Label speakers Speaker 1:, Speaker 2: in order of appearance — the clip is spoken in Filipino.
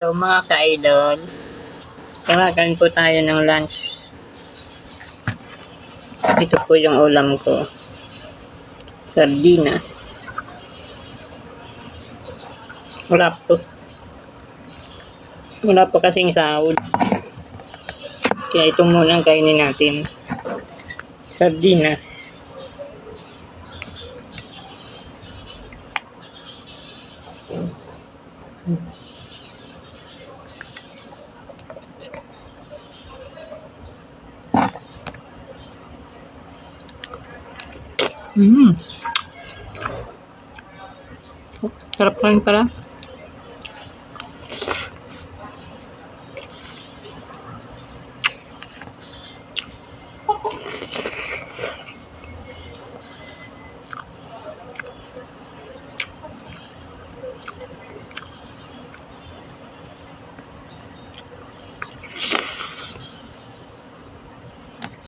Speaker 1: So mga ka-idol, kumakain po tayo ng lunch. Ito po yung ulam ko. Sardinas. Wala po kasing sahod. Kaya ito muna ang kainin natin. Sardinas. Sarap pa rin pala.